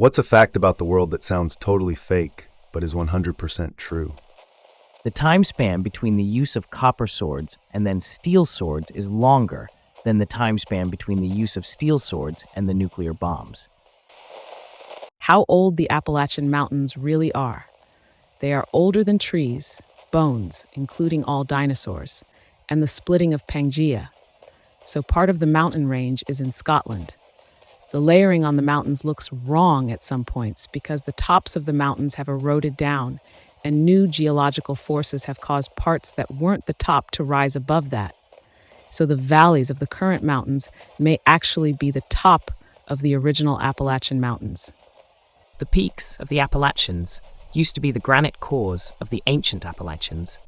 What's a fact about the world that sounds totally fake, but is 100% true? The time span between the use of copper swords and then steel swords is longer than the time span between the use of steel swords and the nuclear bombs. How old the Appalachian Mountains really are. They are older than trees, bones, including all dinosaurs, and the splitting of Pangaea. So part of the mountain range is in Scotland. The layering on the mountains looks wrong at some points because the tops of the mountains have eroded down, and new geological forces have caused parts that weren't the top to rise above that. So the valleys of the current mountains may actually be the top of the original Appalachian Mountains. The peaks of the Appalachians used to be the granite cores of the ancient Appalachians.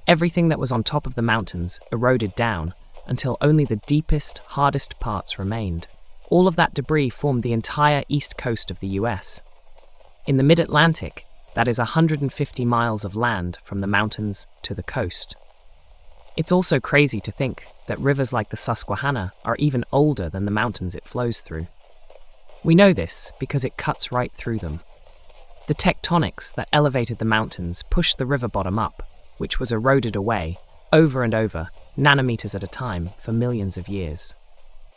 Everything that was on top of the mountains eroded down until only the deepest, hardest parts remained. All of that debris formed the entire east coast of the US. In the mid-Atlantic, that is 150 miles of land from the mountains to the coast. It's also crazy to think that rivers like the Susquehanna are even older than the mountains it flows through. We know this because it cuts right through them. The tectonics that elevated the mountains pushed the river bottom up, which was eroded away, over and over, nanometers at a time, for millions of years.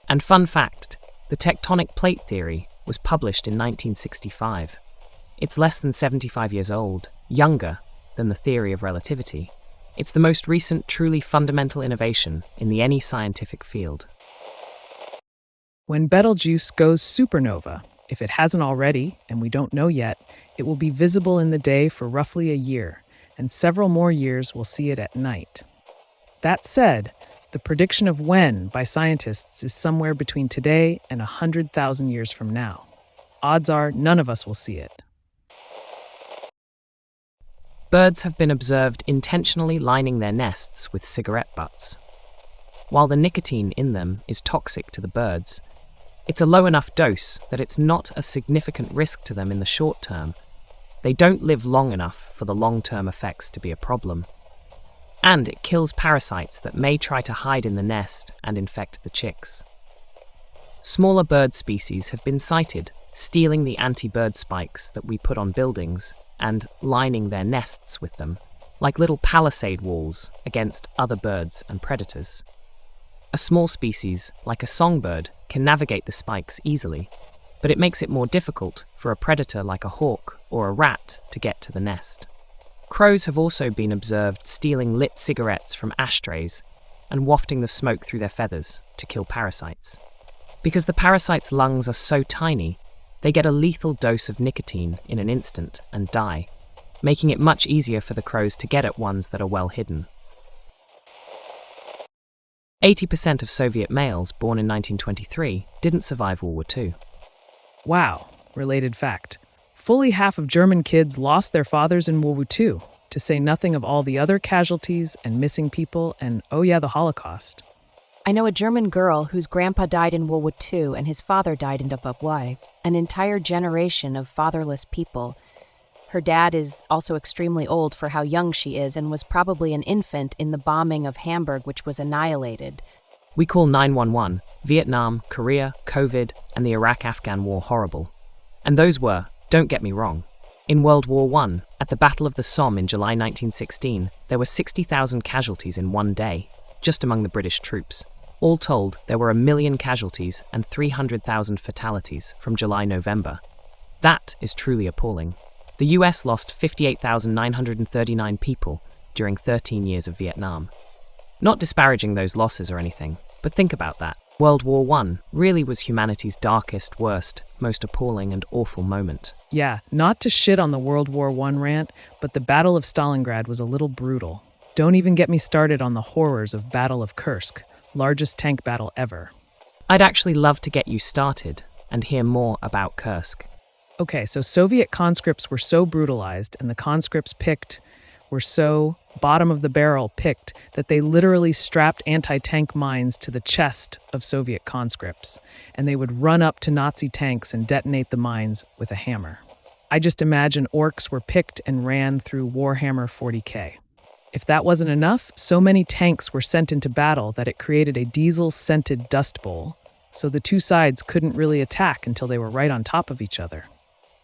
And fun fact, the tectonic plate theory was published in 1965. It's less than 75 years old, younger than the theory of relativity. It's the most recent truly fundamental innovation in any scientific field. When Betelgeuse goes supernova, if it hasn't already, and we don't know yet, it will be visible in the day for roughly a year, and several more years will see it at night. That said, the prediction of when by scientists is somewhere between today and 100,000 years from now. Odds are none of us will see it. Birds have been observed intentionally lining their nests with cigarette butts. While the nicotine in them is toxic to the birds, it's a low enough dose that it's not a significant risk to them in the short term. They don't live long enough for the long-term effects to be a problem. And it kills parasites that may try to hide in the nest and infect the chicks. Smaller bird species have been sighted stealing the anti-bird spikes that we put on buildings and lining their nests with them, like little palisade walls against other birds and predators. A small species, like a songbird, can navigate the spikes easily, but it makes it more difficult for a predator like a hawk or a rat to get to the nest. Crows have also been observed stealing lit cigarettes from ashtrays and wafting the smoke through their feathers to kill parasites. Because the parasites' lungs are so tiny, they get a lethal dose of nicotine in an instant and die, making it much easier for the crows to get at ones that are well hidden. 80% of Soviet males born in 1923 didn't survive World War II. Wow, related fact. Fully half of German kids lost their fathers in World War II, to say nothing of all the other casualties and missing people and, oh yeah, the Holocaust. I know a German girl whose grandpa died in World War II and his father died in Zimbabwe, an entire generation of fatherless people. Her dad is also extremely old for how young she is and was probably an infant in the bombing of Hamburg, which was annihilated. We call 911, Vietnam, Korea, COVID, and the Iraq-Afghan war horrible. And those were, don't get me wrong. In World War I, at the Battle of the Somme in July 1916, there were 60,000 casualties in one day, just among the British troops. All told, there were 1 million casualties and 300,000 fatalities from July-November. That is truly appalling. The US lost 58,939 people during 13 years of Vietnam. Not disparaging those losses or anything, but think about that. World War I really was humanity's darkest, worst, most appalling and awful moment. Yeah, not to shit on the World War I rant, but the Battle of Stalingrad was a little brutal. Don't even get me started on the horrors of Battle of Kursk, largest tank battle ever. I'd actually love to get you started and hear more about Kursk. Okay, so Soviet conscripts were so brutalized and the conscripts picked were so bottom-of-the-barrel picked that they literally strapped anti-tank mines to the chest of Soviet conscripts, and they would run up to Nazi tanks and detonate the mines with a hammer. I just imagine orcs were picked and ran through Warhammer 40K. If that wasn't enough, so many tanks were sent into battle that it created a diesel-scented dust bowl, so the two sides couldn't really attack until they were right on top of each other.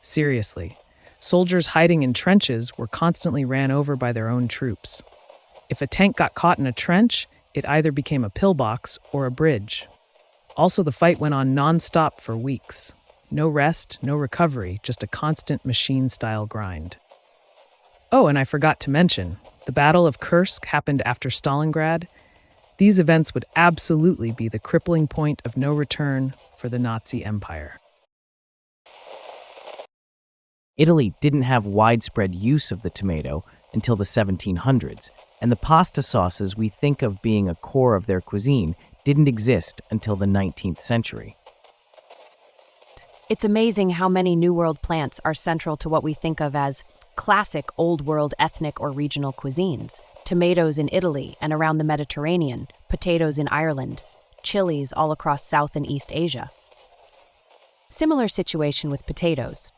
Seriously, soldiers hiding in trenches were constantly ran over by their own troops. If a tank got caught in a trench, it either became a pillbox or a bridge. Also, the fight went on non-stop for weeks. No rest, no recovery, just a constant machine-style grind. Oh, and I forgot to mention, the Battle of Kursk happened after Stalingrad. These events would absolutely be the crippling point of no return for the Nazi Empire. Italy didn't have widespread use of the tomato until the 1700s, and the pasta sauces we think of being a core of their cuisine didn't exist until the 19th century. It's amazing how many New World plants are central to what we think of as classic Old World ethnic or regional cuisines. Tomatoes in Italy and around the Mediterranean, potatoes in Ireland, chilies all across South and East Asia. Similar situation with potatoes.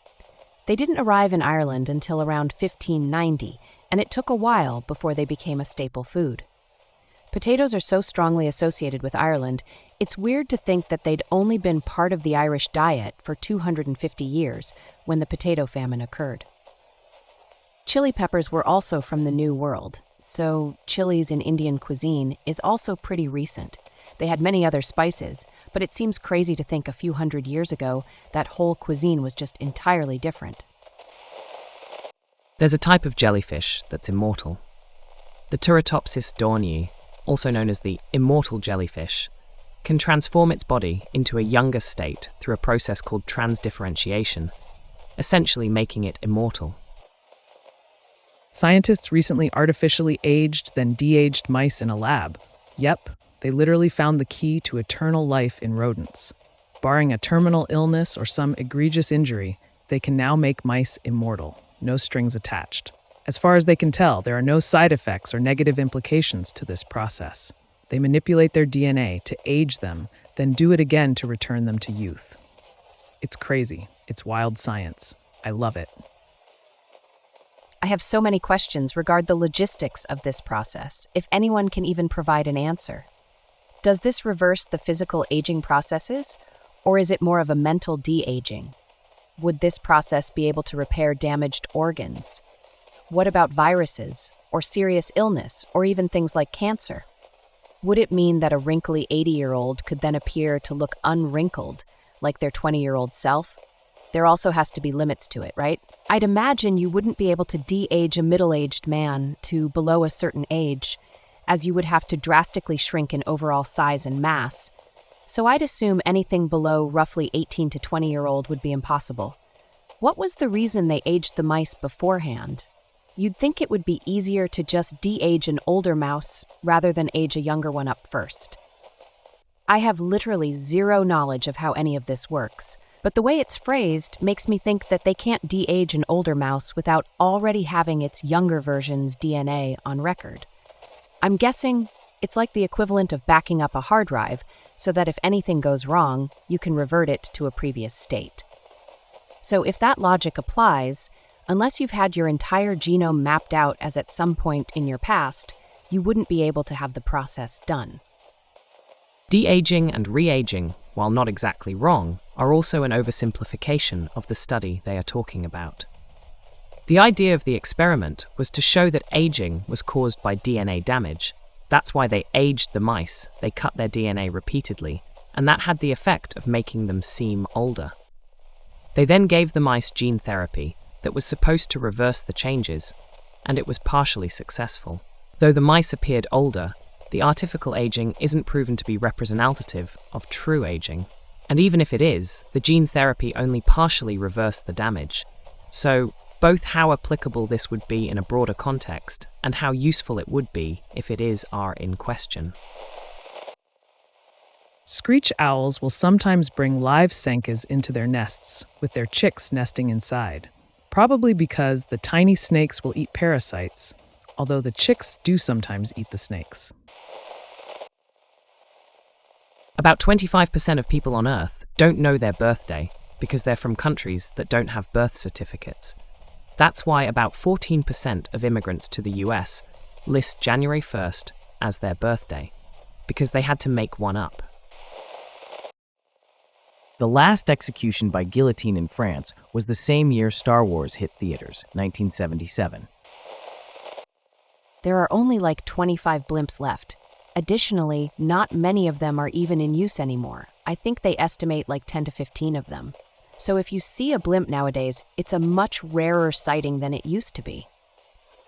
They didn't arrive in Ireland until around 1590, and it took a while before they became a staple food. Potatoes are so strongly associated with Ireland, it's weird to think that they'd only been part of the Irish diet for 250 years when the potato famine occurred. Chili peppers were also from the New World, so chilies in Indian cuisine is also pretty recent. They had many other spices, but it seems crazy to think a few hundred years ago that whole cuisine was just entirely different. There's a type of jellyfish that's immortal. The Turritopsis dohrnii, also known as the immortal jellyfish, can transform its body into a younger state through a process called transdifferentiation, essentially making it immortal. Scientists recently artificially aged, then de-aged mice in a lab. Yep, they literally found the key to eternal life in rodents. Barring a terminal illness or some egregious injury, they can now make mice immortal, no strings attached. As far as they can tell, there are no side effects or negative implications to this process. They manipulate their DNA to age them, then do it again to return them to youth. It's crazy. It's wild science. I love it. I have so many questions regarding the logistics of this process, if anyone can even provide an answer. Does this reverse the physical aging processes, or is it more of a mental de-aging? Would this process be able to repair damaged organs? What about viruses, or serious illness, or even things like cancer? Would it mean that a wrinkly 80-year-old could then appear to look unwrinkled, like their 20-year-old self? There also has to be limits to it, right? I'd imagine you wouldn't be able to de-age a middle-aged man to below a certain age, as you would have to drastically shrink in overall size and mass. So I'd assume anything below roughly 18 to 20-year-old would be impossible. What was the reason they aged the mice beforehand? You'd think it would be easier to just de-age an older mouse rather than age a younger one up first. I have literally zero knowledge of how any of this works, but the way it's phrased makes me think that they can't de-age an older mouse without already having its younger version's DNA on record. I'm guessing it's like the equivalent of backing up a hard drive, so that if anything goes wrong, you can revert it to a previous state. So if that logic applies, unless you've had your entire genome mapped out as at some point in your past, you wouldn't be able to have the process done. De-aging and re-aging, while not exactly wrong, are also an oversimplification of the study they are talking about. The idea of the experiment was to show that aging was caused by DNA damage. That's why they aged the mice, they cut their DNA repeatedly, and that had the effect of making them seem older. They then gave the mice gene therapy that was supposed to reverse the changes, and it was partially successful. Though the mice appeared older, the artificial aging isn't proven to be representative of true aging. And even if it is, the gene therapy only partially reversed the damage. So, both how applicable this would be in a broader context and how useful it would be if it is are in question. Screech owls will sometimes bring live senkers into their nests, with their chicks nesting inside. Probably because the tiny snakes will eat parasites, although the chicks do sometimes eat the snakes. About 25% of people on Earth don't know their birthday because they're from countries that don't have birth certificates. That's why about 14% of immigrants to the US list January 1st as their birthday, because they had to make one up. The last execution by guillotine in France was the same year Star Wars hit theaters, 1977. There are only like 25 blimps left. Additionally, not many of them are even in use anymore. I think they estimate like 10 to 15 of them. So if you see a blimp nowadays, it's a much rarer sighting than it used to be.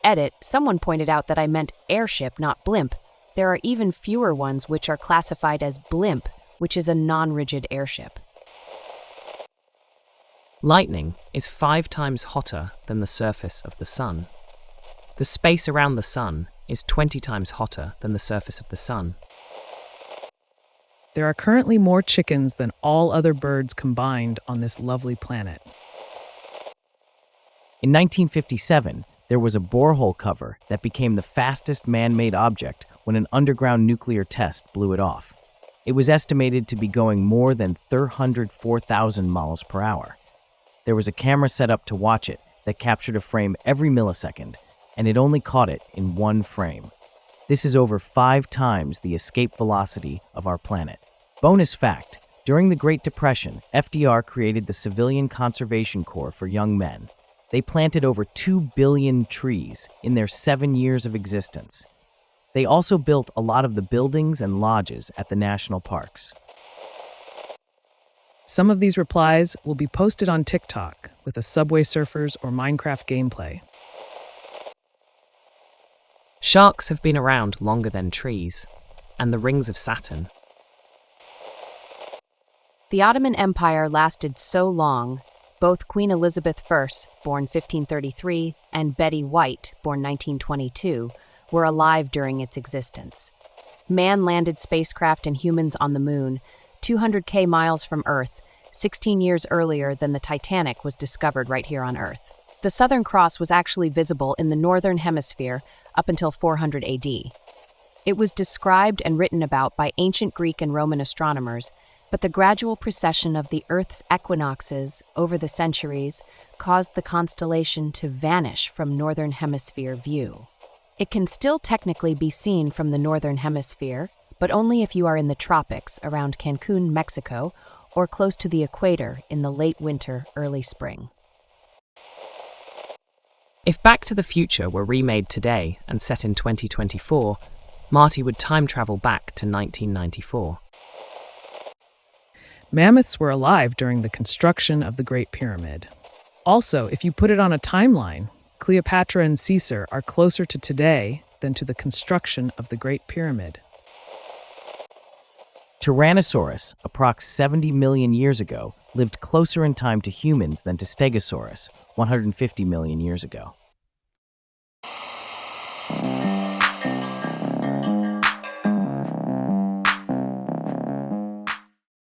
Edit, someone pointed out that I meant airship, not blimp. There are even fewer ones which are classified as blimp, which is a non-rigid airship. Lightning is 5 times hotter than the surface of the sun. The space around the sun is 20 times hotter than the surface of the sun. There are currently more chickens than all other birds combined on this lovely planet. In 1957, there was a borehole cover that became the fastest man-made object when an underground nuclear test blew it off. It was estimated to be going more than 304,000 miles per hour. There was a camera set up to watch it that captured a frame every millisecond, and it only caught it in one frame. This is over 5 times the escape velocity of our planet. Bonus fact, during the Great Depression, FDR created the Civilian Conservation Corps for young men. They planted over 2 billion trees in their 7 years of existence. They also built a lot of the buildings and lodges at the national parks. Some of these replies will be posted on TikTok with a Subway Surfers or Minecraft gameplay. Sharks have been around longer than trees, and the rings of Saturn. The Ottoman Empire lasted so long, both Queen Elizabeth I, born 1533, and Betty White, born 1922, were alive during its existence. Man-landed spacecraft and humans on the moon, 200k miles from Earth, 16 years earlier than the Titanic was discovered right here on Earth. The Southern Cross was actually visible in the Northern Hemisphere up until 400 AD. It was described and written about by ancient Greek and Roman astronomers, but the gradual precession of the Earth's equinoxes over the centuries caused the constellation to vanish from Northern Hemisphere view. It can still technically be seen from the Northern Hemisphere, but only if you are in the tropics around Cancun, Mexico, or close to the equator in the late winter, early spring. If Back to the Future were remade today and set in 2024, Marty would time travel back to 1994. Mammoths were alive during the construction of the Great Pyramid. Also, if you put it on a timeline, Cleopatra and Caesar are closer to today than to the construction of the Great Pyramid. Tyrannosaurus, approx 70 million years ago, lived closer in time to humans than to Stegosaurus, 150 million years ago.